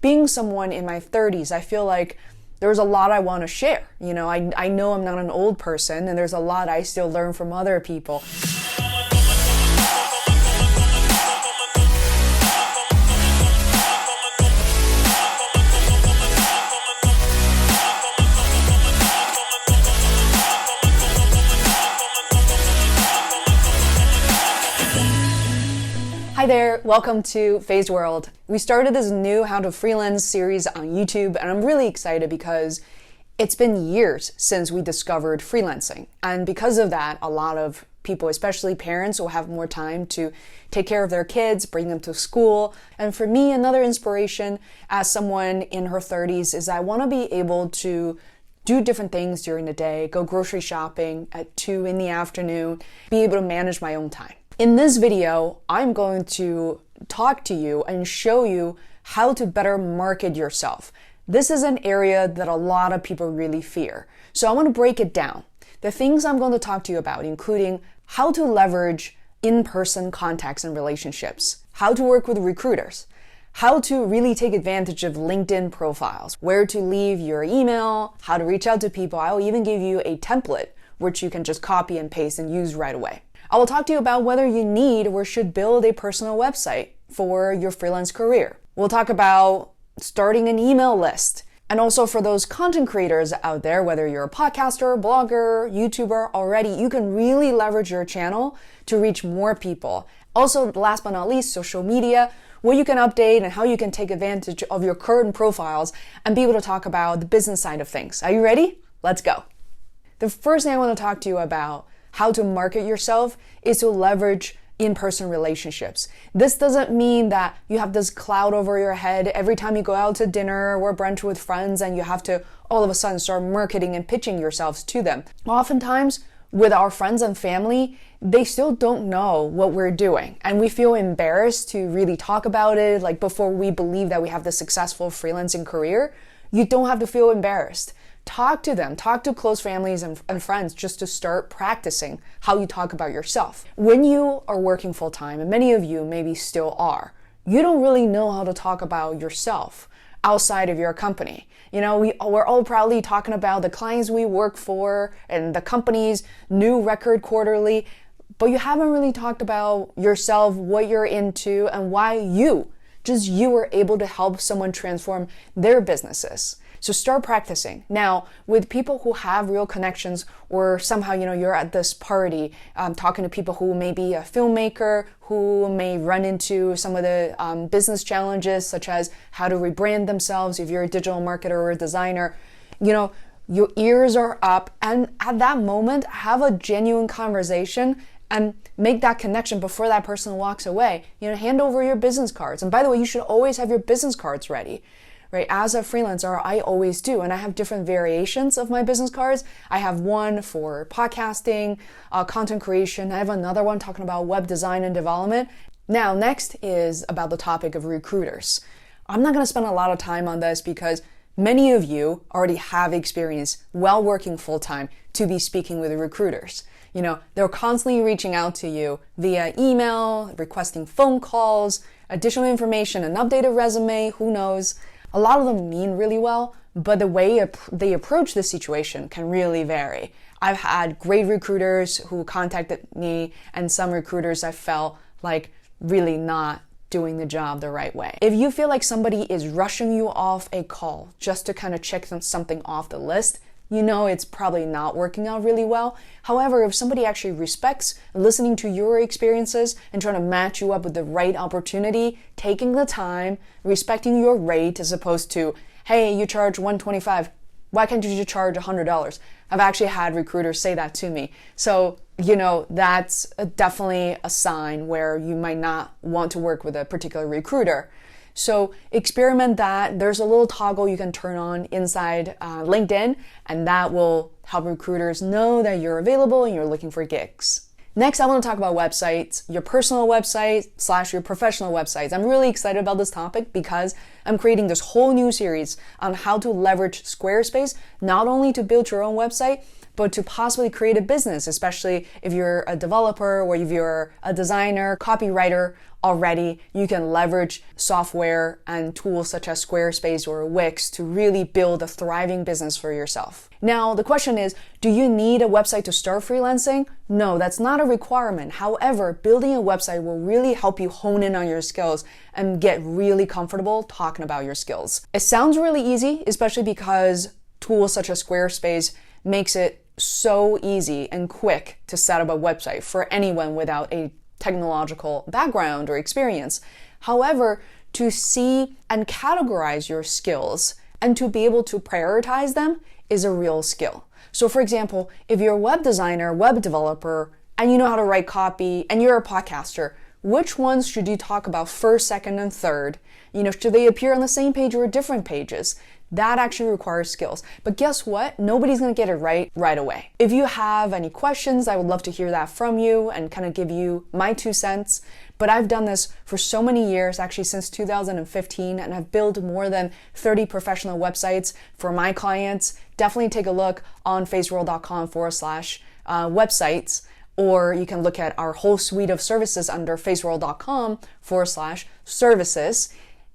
being someone in my 30s, I feel like there's a lot I want to share. I know I'm not an old person, and there's a lot I still learn from other people. Hi there, welcome to Phased World. We started this new How to Freelance series on YouTube, and I'm really excited because it's been years since we discovered freelancing. And because of that, a lot of people, especially parents, will have more time to take care of their kids, bring them to school. And for me, another inspiration as someone in her 30s is I want to be able to do different things during the day, go grocery shopping at 2 in the afternoon, be able to manage my own time. In this video, I'm going to talk to you and show you how to better market yourself. This is an area that a lot of people really fear. So I want to break it down. The things I'm going to talk to you about, including how to leverage in-person contacts and relationships, how to work with recruiters, how to really take advantage of LinkedIn profiles, where to leave your email, how to reach out to people. I'll even give you a template which you can just copy and paste and use right away. I will talk to you about whether you need or should build a personal website for your freelance career. We'll talk about starting an email list. And also for those content creators out there, whether you're a podcaster, blogger, YouTuber already, you can really leverage your channel to reach more people. Also, last but not least, social media, what you can update and how you can take advantage of your current profiles and be able to talk about the business side of things. Are you ready? Let's go. The first thing I want to talk to you about how to market yourself is to leverage in-person relationships. This doesn't mean that you have this cloud over your head every time you go out to dinner or brunch with friends and you have to all of a sudden start marketing and pitching yourselves to them. Oftentimes, with our friends and family, they still don't know what we're doing. And we feel embarrassed to really talk about it, like before we believe that we have this successful freelancing career. You don't have to feel embarrassed. Talk to them, talk to close families and friends just to start practicing how you talk about yourself. When you are working full time, and many of you maybe still are, you don't really know how to talk about yourself outside of your company. We're all proudly talking about the clients we work for and the company's new record quarterly, but you haven't really talked about yourself, what you're into, and why you were able to help someone transform their businesses. So start practicing. Now, with people who have real connections or somehow, you're at this party talking to people who may be a filmmaker, who may run into some of the business challenges, such as how to rebrand themselves if you're a digital marketer or a designer. Your ears are up, and at that moment, have a genuine conversation and make that connection before that person walks away. Hand over your business cards. And by the way, you should always have your business cards ready. Right? As a freelancer, I always do, and I have different variations of my business cards. I have one for podcasting, content creation. I have another one talking about web design and development. Now, next is about the topic of recruiters. I'm not going to spend a lot of time on this because many of you already have experience while working full-time to be speaking with recruiters. They're constantly reaching out to you via email, requesting phone calls, additional information, an updated resume, who knows. A lot of them mean really well, but the way they approach the situation can really vary. I've had great recruiters who contacted me, and some recruiters I felt like really not doing the job the right way. If you feel like somebody is rushing you off a call just to kind of check something off the list, it's probably not working out really well. However, if somebody actually respects listening to your experiences and trying to match you up with the right opportunity, taking the time, respecting your rate as opposed to, hey, you charge $125, why can't you just charge $100? I've actually had recruiters say that to me. So, that's definitely a sign where you might not want to work with a particular recruiter. So experiment that. There's a little toggle you can turn on inside LinkedIn, and that will help recruiters know that you're available and you're looking for gigs. Next, I want to talk about websites, your personal website / your professional websites. I'm really excited about this topic because I'm creating this whole new series on how to leverage Squarespace, not only to build your own website, but to possibly create a business, especially if you're a developer or if you're a designer, copywriter already. You can leverage software and tools such as Squarespace or Wix to really build a thriving business for yourself. Now, the question is, do you need a website to start freelancing? No, that's not a requirement. However, building a website will really help you hone in on your skills and get really comfortable talking about your skills. It sounds really easy, especially because tools such as Squarespace makes it so easy and quick to set up a website for anyone without a technological background or experience. However, to see and categorize your skills and to be able to prioritize them is a real skill. So for example, if you're a web designer, web developer, and you know how to write copy, and you're a podcaster, which ones should you talk about first, second, and third? Should they appear on the same page or different pages? That actually requires skills. But guess what? Nobody's going to get it right away. If you have any questions, I would love to hear that from you and kind of give you my 2 cents. But I've done this for so many years, actually since 2015, and I've built more than 30 professional websites for my clients. Definitely take a look on faceworld.com/websites, or you can look at our whole suite of services under faceworld.com/services,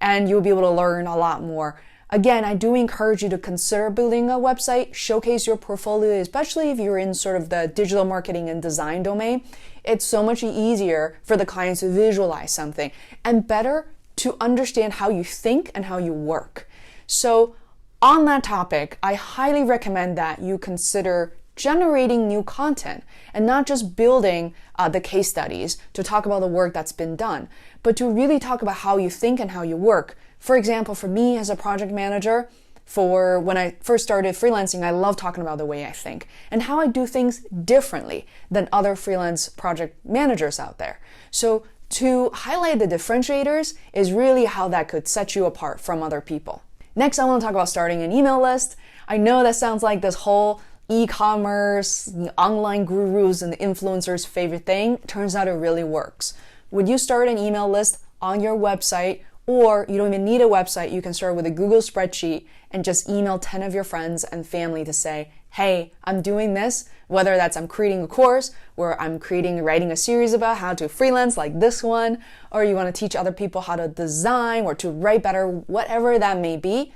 and you'll be able to learn a lot more. Again, I do encourage you to consider building a website, showcase your portfolio, especially if you're in sort of the digital marketing and design domain. It's so much easier for the clients to visualize something and better to understand how you think and how you work. So on that topic, I highly recommend that you consider generating new content and not just building the case studies to talk about the work that's been done, but to really talk about how you think and how you work. For example, for me as a project manager, for when I first started freelancing, I love talking about the way I think and how I do things differently than other freelance project managers out there. So to highlight the differentiators is really how that could set you apart from other people. Next, I want to talk about starting an email list. I know that sounds like this whole e-commerce, online gurus and influencers' favorite thing. Turns out it really works. When you start an email list on your website, or you don't even need a website, you can start with a Google spreadsheet and just email 10 of your friends and family to say, hey, I'm doing this, whether that's I'm creating a course or I'm writing a series about how to freelance like this one, or you want to teach other people how to design or to write better, whatever that may be.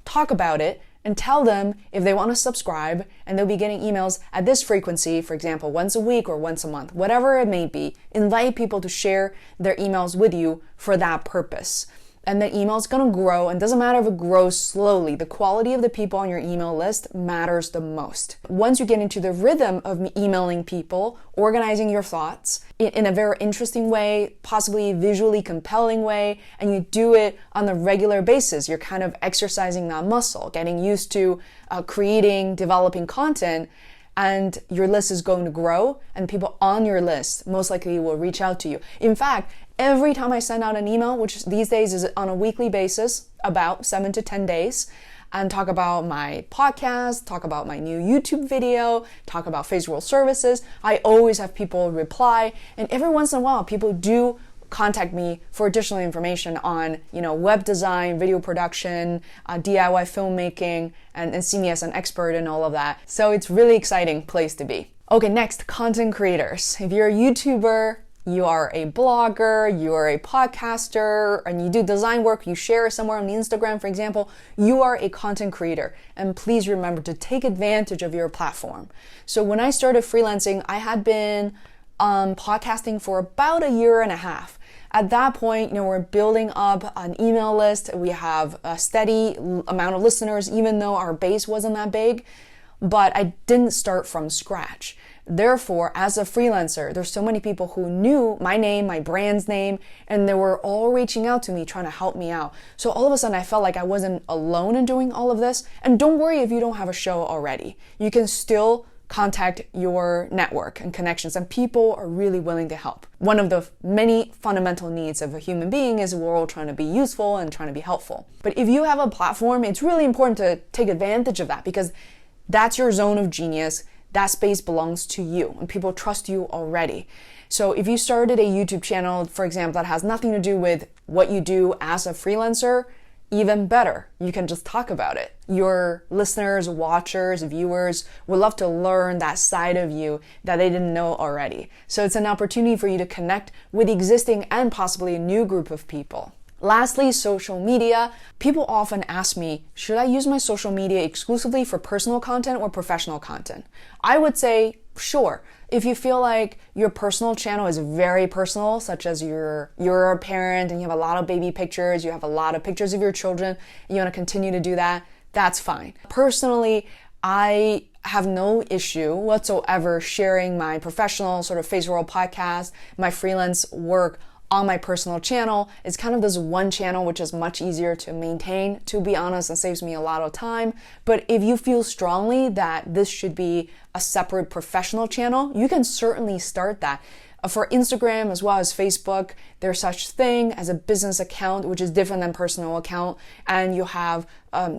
Talk about it and tell them if they want to subscribe, and they'll be getting emails at this frequency, for example, once a week or once a month, whatever it may be. Invite people to share their emails with you for that purpose. And the email is going to grow, and it doesn't matter if it grows slowly. The quality of the people on your email list matters the most. Once you get into the rhythm of emailing people, organizing your thoughts in a very interesting way, possibly visually compelling way, and you do it on a regular basis, you're kind of exercising that muscle, getting used to creating, developing content, and your list is going to grow, and people on your list most likely will reach out to you. In fact, every time I send out an email, which these days is on a weekly basis, about 7 to 10 days, and talk about my podcast, talk about my new YouTube video, talk about FaceWorld services, I always have people reply, and every once in a while, people do contact me for additional information on, web design, video production, DIY filmmaking, and see me as an expert in all of that. So it's really exciting place to be. Okay, next, content creators. If you're a YouTuber, you are a blogger, you are a podcaster, and you do design work, you share somewhere on Instagram, for example, you are a content creator. And please remember to take advantage of your platform. So when I started freelancing, I had been podcasting for about a year and a half. At that point, we're building up an email list. We have a steady amount of listeners, even though our base wasn't that big. But I didn't start from scratch. Therefore, as a freelancer, there's so many people who knew my name, my brand's name, and they were all reaching out to me, trying to help me out. So all of a sudden, I felt like I wasn't alone in doing all of this. And don't worry if you don't have a show already. You can still contact your network and connections, and people are really willing to help. One of the many fundamental needs of a human being is we're all trying to be useful and trying to be helpful. But if you have a platform, it's really important to take advantage of that, because that's your zone of genius. That space belongs to you, and people trust you already. So if you started a YouTube channel, for example, that has nothing to do with what you do as a freelancer, even better, you can just talk about it. Your listeners, watchers, viewers would love to learn that side of you that they didn't know already. So it's an opportunity for you to connect with existing and possibly a new group of people. Lastly, social media. People often ask me, should I use my social media exclusively for personal content or professional content? I would say, sure. If you feel like your personal channel is very personal, such as you're a parent and you have a lot of baby pictures, you have a lot of pictures of your children, and you want to continue to do that, that's fine. Personally, I have no issue whatsoever sharing my professional sort of Face World podcast, my freelance work on my personal channel. It's kind of this one channel, which is much easier to maintain, to be honest, and saves me a lot of time. But if you feel strongly that this should be a separate professional channel, you can certainly start that. For Instagram as well as Facebook, there's such thing as a business account, which is different than personal account, and you have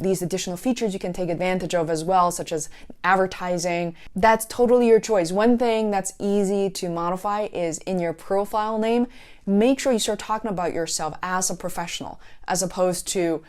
these additional features you can take advantage of as well, such as advertising. That's totally your choice. One thing that's easy to modify is in your profile name, make sure you start talking about yourself as a professional, as opposed to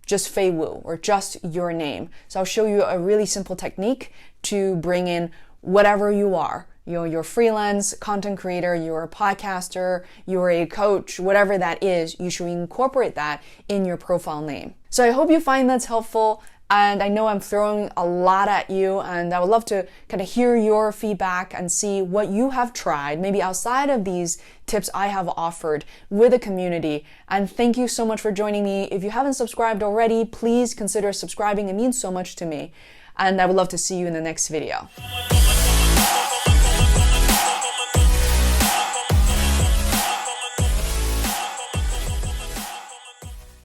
just Fei Wu or just your name. So I'll show you a really simple technique to bring in whatever you are. You're a freelance content creator, you're a podcaster, you're a coach, whatever that is, you should incorporate that in your profile name. So I hope you find that's helpful. And I know I'm throwing a lot at you, and I would love to kind of hear your feedback and see what you have tried, maybe outside of these tips I have offered with the community. And thank you so much for joining me. If you haven't subscribed already, please consider subscribing. It means so much to me. And I would love to see you in the next video.